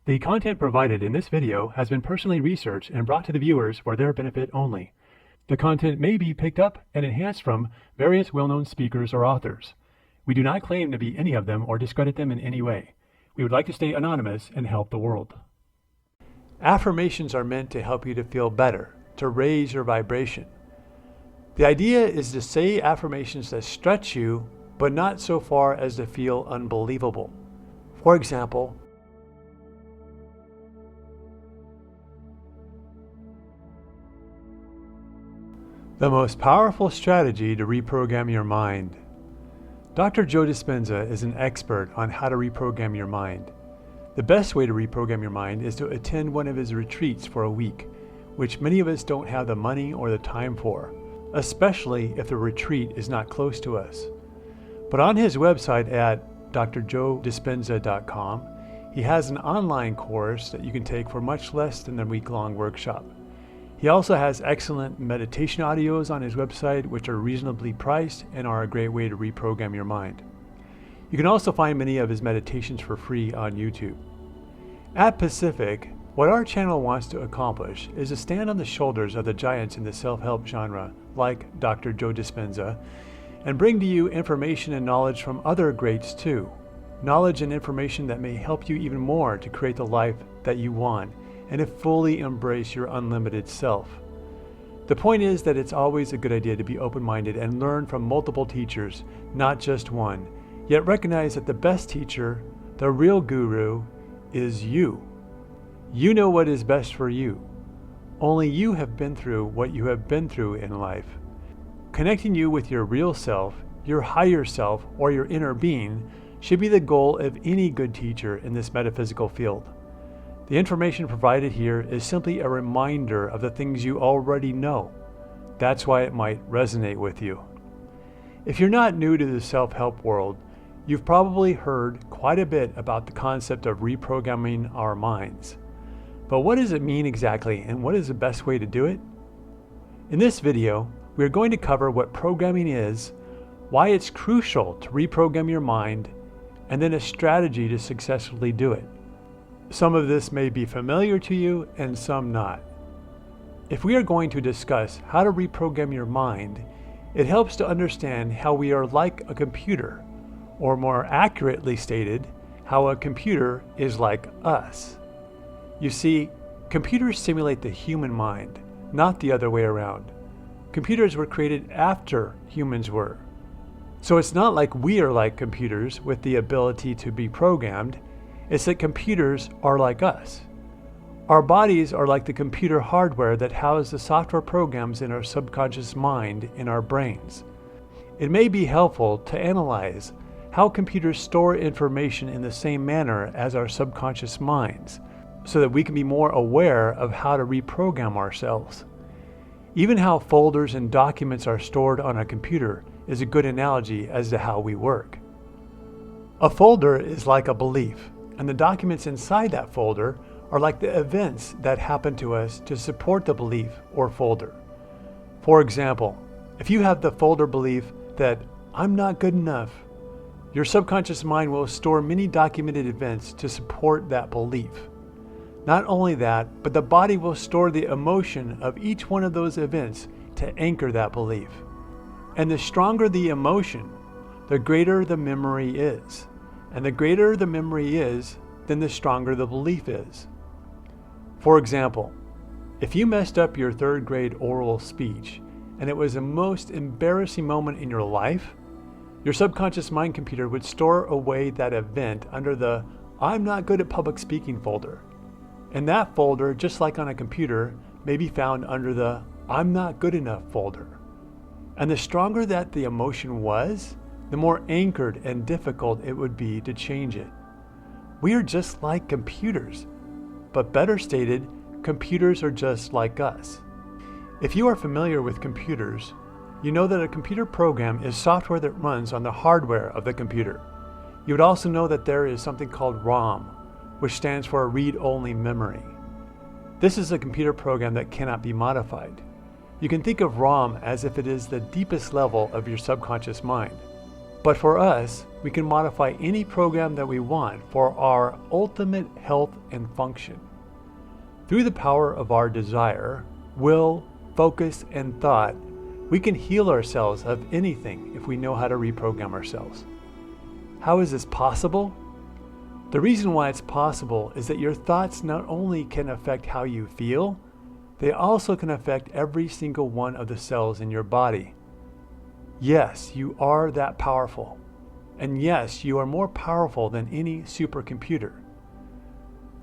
The content provided in this video has been personally researched and brought to the viewers for their benefit only. The content may be picked up and enhanced from various well-known speakers or authors. We do not claim to be any of them or discredit them in any way. We would like to stay anonymous and help the world. Affirmations are meant to help you to feel better, to raise your vibration. The idea is to say affirmations that stretch you, but not so far as to feel unbelievable. For example, the most powerful strategy to reprogram your mind. Dr. Joe Dispenza is an expert on how to reprogram your mind. The best way to reprogram your mind is to attend one of his retreats for a week, which many of us don't have the money or the time for, especially if the retreat is not close to us. But on his website at drjoedispenza.com, he has an online course that you can take for much less than the week-long workshop. He also has excellent meditation audios on his website, which are reasonably priced and are a great way to reprogram your mind. You can also find many of his meditations for free on YouTube. At Pacific, what our channel wants to accomplish is to stand on the shoulders of the giants in the self-help genre, like Dr. Joe Dispenza, and bring to you information and knowledge from other greats too. Knowledge and information that may help you even more to create the life that you want and to fully embrace your unlimited self. The point is that it's always a good idea to be open-minded and learn from multiple teachers, not just one, yet recognize that the best teacher, the real guru, is you. You know what is best for you. Only you have been through what you have been through in life. Connecting you with your real self, your higher self, or your inner being should be the goal of any good teacher in this metaphysical field. The information provided here is simply a reminder of the things you already know. That's why it might resonate with you. If you're not new to the self-help world, you've probably heard quite a bit about the concept of reprogramming our minds. But what does it mean exactly, and what is the best way to do it? In this video, we are going to cover what programming is, why it's crucial to reprogram your mind, and then a strategy to successfully do it. Some of this may be familiar to you and some not. If we are going to discuss how to reprogram your mind, it helps to understand how we are like a computer, or more accurately stated, how a computer is like us. You see, computers simulate the human mind, not the other way around. Computers were created after humans were. So it's not like we are like computers with the ability to be programmed. It's that computers are like us. Our bodies are like the computer hardware that house the software programs in our subconscious mind in our brains. It may be helpful to analyze how computers store information in the same manner as our subconscious minds, so that we can be more aware of how to reprogram ourselves. Even how folders and documents are stored on a computer is a good analogy as to how we work. A folder is like a belief, and the documents inside that folder are like the events that happen to us to support the belief or folder. For example, if you have the folder belief that I'm not good enough, your subconscious mind will store many documented events to support that belief. Not only that, but the body will store the emotion of each one of those events to anchor that belief. And the stronger the emotion, the greater the memory is. And the greater the memory is, then the stronger the belief is. For example, if you messed up your third grade oral speech, and it was the most embarrassing moment in your life, your subconscious mind computer would store away that event under the I'm not good at public speaking folder. And that folder, just like on a computer, may be found under the I'm not good enough folder. And the stronger that the emotion was, the more anchored and difficult it would be to change it. We are just like computers, but better stated, computers are just like us. If you are familiar with computers, you know that a computer program is software that runs on the hardware of the computer. You would also know that there is something called ROM, which stands for a read-only memory. This is a computer program that cannot be modified. You can think of ROM as if it is the deepest level of your subconscious mind. But for us, we can modify any program that we want for our ultimate health and function. Through the power of our desire, will, focus, and thought, we can heal ourselves of anything if we know how to reprogram ourselves. How is this possible? The reason why it's possible is that your thoughts not only can affect how you feel, they also can affect every single one of the cells in your body. Yes, you are that powerful. And yes, you are more powerful than any supercomputer.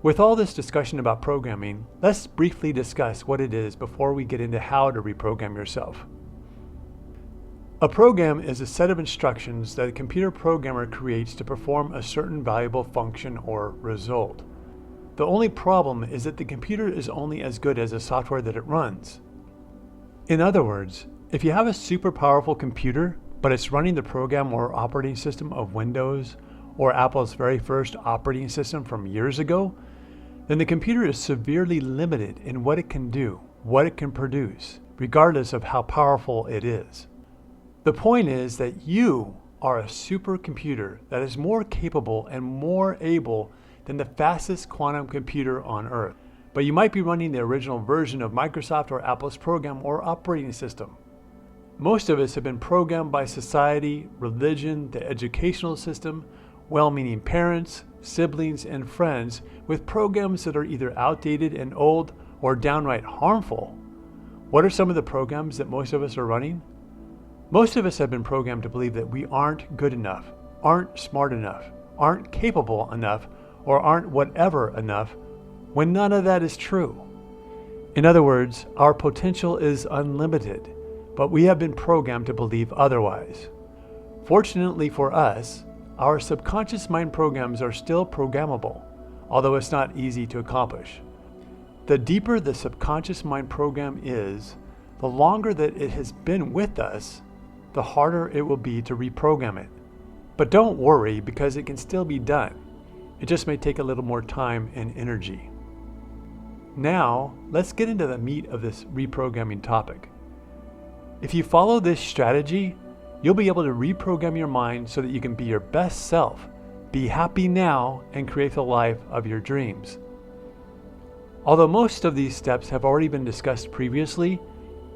With all this discussion about programming, let's briefly discuss what it is before we get into how to reprogram yourself. A program is a set of instructions that a computer programmer creates to perform a certain valuable function or result. The only problem is that the computer is only as good as the software that it runs. In other words, if you have a super powerful computer, but it's running the program or operating system of Windows or Apple's very first operating system from years ago, then the computer is severely limited in what it can do, what it can produce, regardless of how powerful it is. The point is that you are a supercomputer that is more capable and more able than the fastest quantum computer on Earth. But you might be running the original version of Microsoft or Apple's program or operating system. Most of us have been programmed by society, religion, the educational system, well-meaning parents, siblings, and friends with programs that are either outdated and old or downright harmful. What are some of the programs that most of us are running? Most of us have been programmed to believe that we aren't good enough, aren't smart enough, aren't capable enough, or aren't whatever enough, when none of that is true. In other words, our potential is unlimited, but we have been programmed to believe otherwise. Fortunately for us, our subconscious mind programs are still programmable, although it's not easy to accomplish. The deeper the subconscious mind program is, the longer that it has been with us, the harder it will be to reprogram it. But don't worry, because it can still be done. It just may take a little more time and energy. Now, let's get into the meat of this reprogramming topic. If you follow this strategy, you'll be able to reprogram your mind so that you can be your best self, be happy now, and create the life of your dreams. Although most of these steps have already been discussed previously,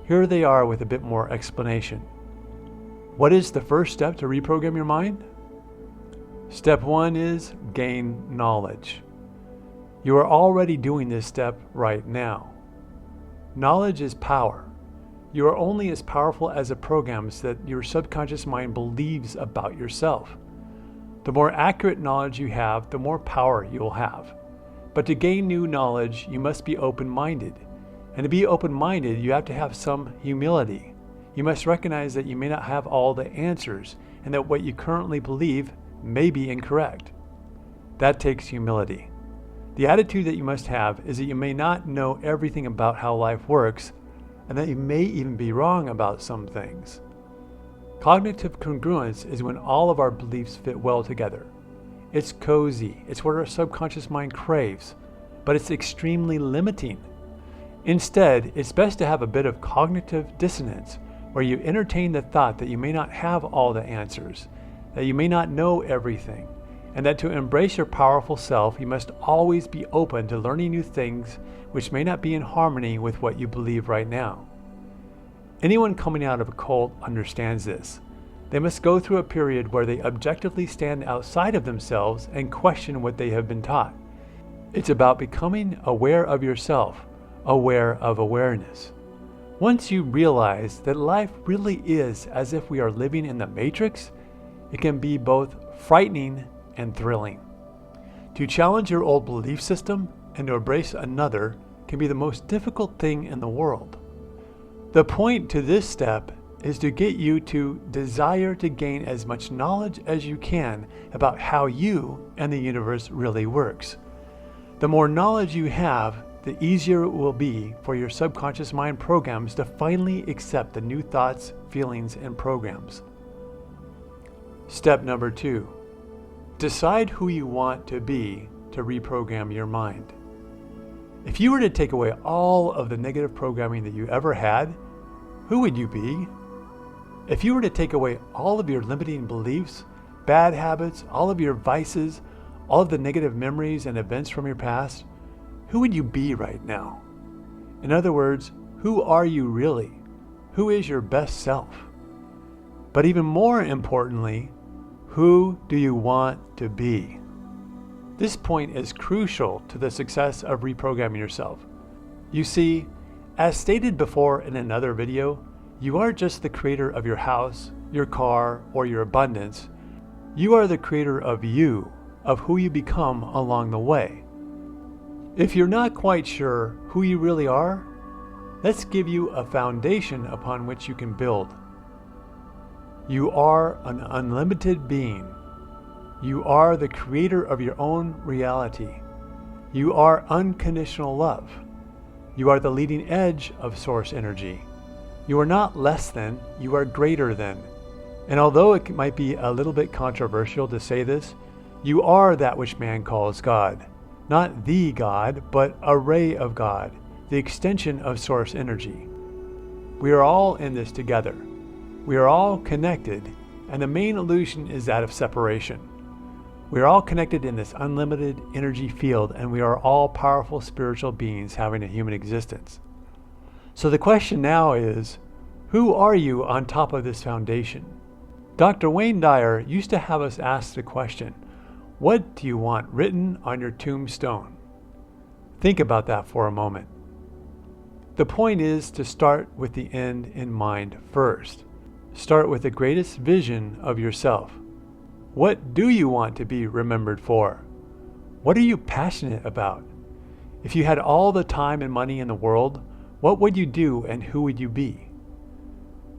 here they are with a bit more explanation. What is the first step to reprogram your mind? Step 1 is gain knowledge. You are already doing this step right now. Knowledge is power. You are only as powerful as the programs that your subconscious mind believes about yourself. The more accurate knowledge you have, the more power you will have. But to gain new knowledge, you must be open-minded. And to be open-minded, you have to have some humility. You must recognize that you may not have all the answers and that what you currently believe may be incorrect. That takes humility. The attitude that you must have is that you may not know everything about how life works and that you may even be wrong about some things. Cognitive congruence is when all of our beliefs fit well together. It's cozy, it's what our subconscious mind craves, but it's extremely limiting. Instead, it's best to have a bit of cognitive dissonance where you entertain the thought that you may not have all the answers, that you may not know everything, and that to embrace your powerful self, you must always be open to learning new things which may not be in harmony with what you believe right now. Anyone coming out of a cult understands this. They must go through a period where they objectively stand outside of themselves and question what they have been taught. It's about becoming aware of yourself, aware of awareness. Once you realize that life really is as if we are living in the Matrix, it can be both frightening and thrilling. To challenge your old belief system and to embrace another can be the most difficult thing in the world. The point to this step is to get you to desire to gain as much knowledge as you can about how you and the universe really works. The more knowledge you have, the easier it will be for your subconscious mind programs to finally accept the new thoughts, feelings, and programs. Step number 2. Decide who you want to be to reprogram your mind. If you were to take away all of the negative programming that you ever had, who would you be? If you were to take away all of your limiting beliefs, bad habits, all of your vices, all of the negative memories and events from your past, who would you be right now? In other words, who are you really? Who is your best self? But even more importantly, who do you want to be? This point is crucial to the success of reprogramming yourself. You see, as stated before in another video, you aren't just the creator of your house, your car, or your abundance. You are the creator of you, of who you become along the way. If you're not quite sure who you really are, let's give you a foundation upon which you can build. You are an unlimited being. You are the creator of your own reality. You are unconditional love. You are the leading edge of source energy. You are not less than, you are greater than. And although it might be a little bit controversial to say this, you are that which man calls God. Not the God, but a ray of God, the extension of source energy. We are all in this together. We are all connected, and the main illusion is that of separation. We are all connected in this unlimited energy field, and we are all powerful spiritual beings having a human existence. So the question now is, who are you on top of this foundation? Dr. Wayne Dyer used to have us ask the question, what do you want written on your tombstone? Think about that for a moment. The point is to start with the end in mind first. Start with the greatest vision of yourself. What do you want to be remembered for? What are you passionate about? If you had all the time and money in the world, what would you do and who would you be?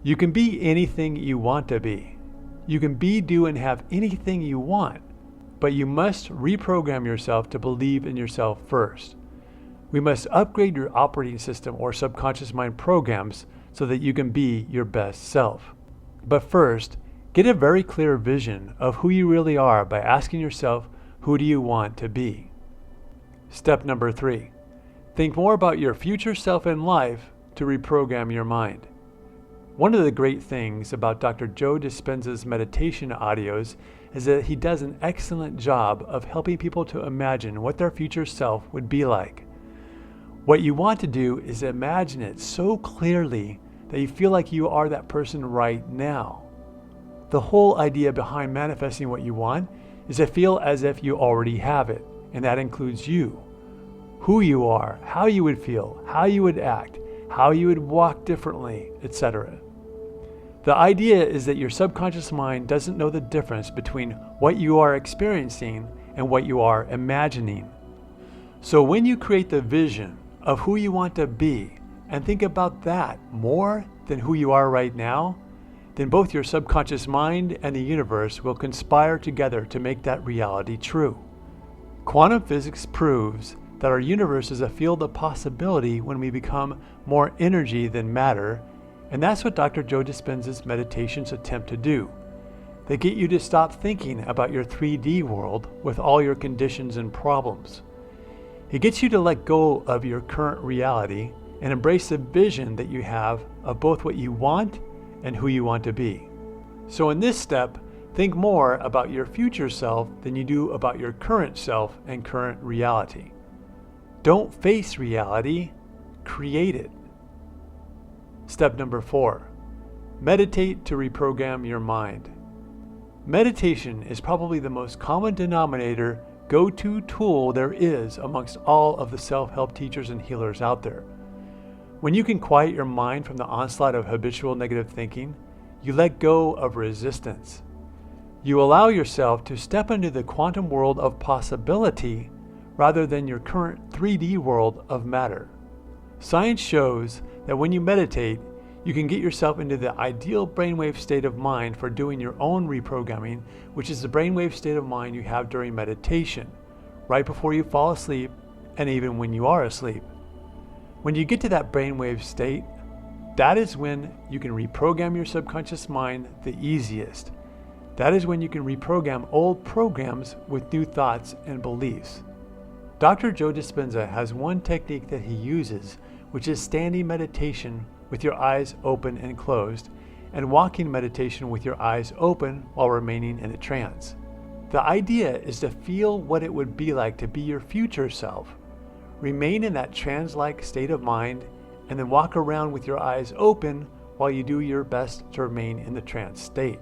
You can be anything you want to be. You can be, do, and have anything you want, but you must reprogram yourself to believe in yourself first. We must upgrade your operating system or subconscious mind programs so that you can be your best self. But first, get a very clear vision of who you really are by asking yourself, who do you want to be? Step number 3. Think more about your future self in life to reprogram your mind. One of the great things about Dr. Joe Dispenza's meditation audios is that he does an excellent job of helping people to imagine what their future self would be like. What you want to do is imagine it so clearly that you feel like you are that person right now. The whole idea behind manifesting what you want is to feel as if you already have it, and that includes you. Who you are, how you would feel, how you would act, how you would walk differently, etc. The idea is that your subconscious mind doesn't know the difference between what you are experiencing and what you are imagining. So when you create the vision of who you want to be and think about that more than who you are right now, then both your subconscious mind and the universe will conspire together to make that reality true. Quantum physics proves that our universe is a field of possibility when we become more energy than matter, and that's what Dr. Joe Dispenza's meditations attempt to do. They get you to stop thinking about your 3D world with all your conditions and problems. It gets you to let go of your current reality and embrace the vision that you have of both what you want and who you want to be. So in this step, think more about your future self than you do about your current self and current reality. Don't face reality, create it. Step number 4, meditate to reprogram your mind. Meditation is probably the most common denominator go-to tool there is amongst all of the self-help teachers and healers out there. When you can quiet your mind from the onslaught of habitual negative thinking, you let go of resistance. You allow yourself to step into the quantum world of possibility rather than your current 3D world of matter. Science shows that when you meditate, you can get yourself into the ideal brainwave state of mind for doing your own reprogramming, which is the brainwave state of mind you have during meditation, right before you fall asleep, and even when you are asleep. When you get to that brainwave state, that is when you can reprogram your subconscious mind the easiest. That is when you can reprogram old programs with new thoughts and beliefs. Dr. Joe Dispenza has one technique that he uses, which is standing meditation with your eyes open and closed, and walking meditation with your eyes open while remaining in a trance. The idea is to feel what it would be like to be your future self. Remain in that trance-like state of mind and then walk around with your eyes open while you do your best to remain in the trance state.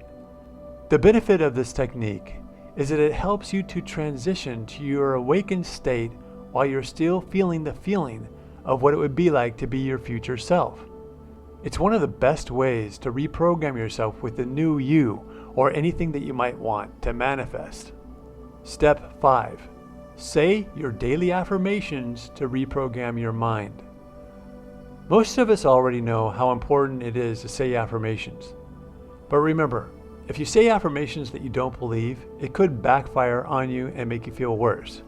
The benefit of this technique is that it helps you to transition to your awakened state while you're still feeling the feeling of what it would be like to be your future self. It's one of the best ways to reprogram yourself with the new you or anything that you might want to manifest. Step 5. Say your daily affirmations to reprogram your mind. Most of us already know how important it is to say affirmations. But remember, if you say affirmations that you don't believe, it could backfire on you and make you feel worse.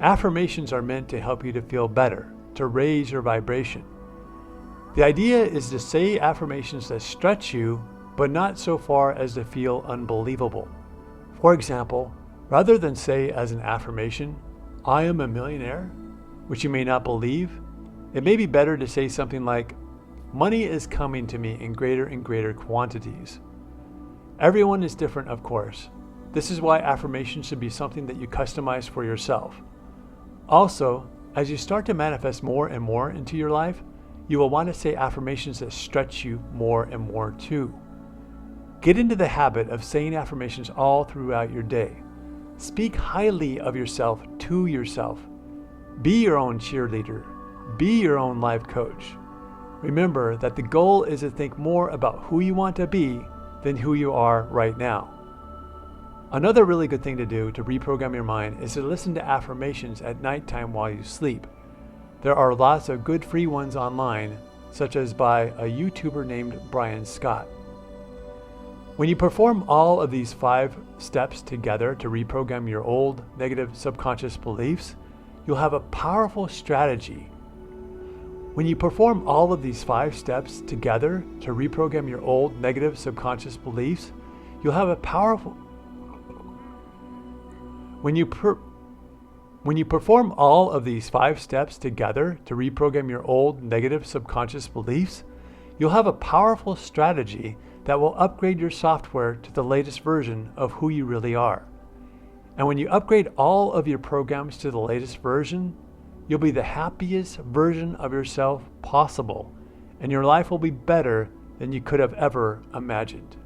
Affirmations are meant to help you to feel better, to raise your vibration. The idea is to say affirmations that stretch you, but not so far as to feel unbelievable. For example, rather than say as an affirmation, "I am a millionaire," which you may not believe, it may be better to say something like, "Money is coming to me in greater and greater quantities." Everyone is different, of course. This is why affirmations should be something that you customize for yourself. Also, as you start to manifest more and more into your life, you will want to say affirmations that stretch you more and more too. Get into the habit of saying affirmations all throughout your day. Speak highly of yourself to yourself. Be your own cheerleader. Be your own life coach. Remember that the goal is to think more about who you want to be than who you are right now. Another really good thing to do to reprogram your mind is to listen to affirmations at nighttime while you sleep. There are lots of good free ones online, such as by a YouTuber named Brian Scott. When you perform all of these 5 steps together to reprogram your old negative subconscious beliefs, you'll have a powerful strategy. When you perform all of these 5 steps together to reprogram your old negative subconscious beliefs, you'll have a powerful... When you perform all of these 5 steps together to reprogram your old negative subconscious beliefs, you'll have a powerful strategy that will upgrade your software to the latest version of who you really are. And when you upgrade all of your programs to the latest version, you'll be the happiest version of yourself possible, and your life will be better than you could have ever imagined.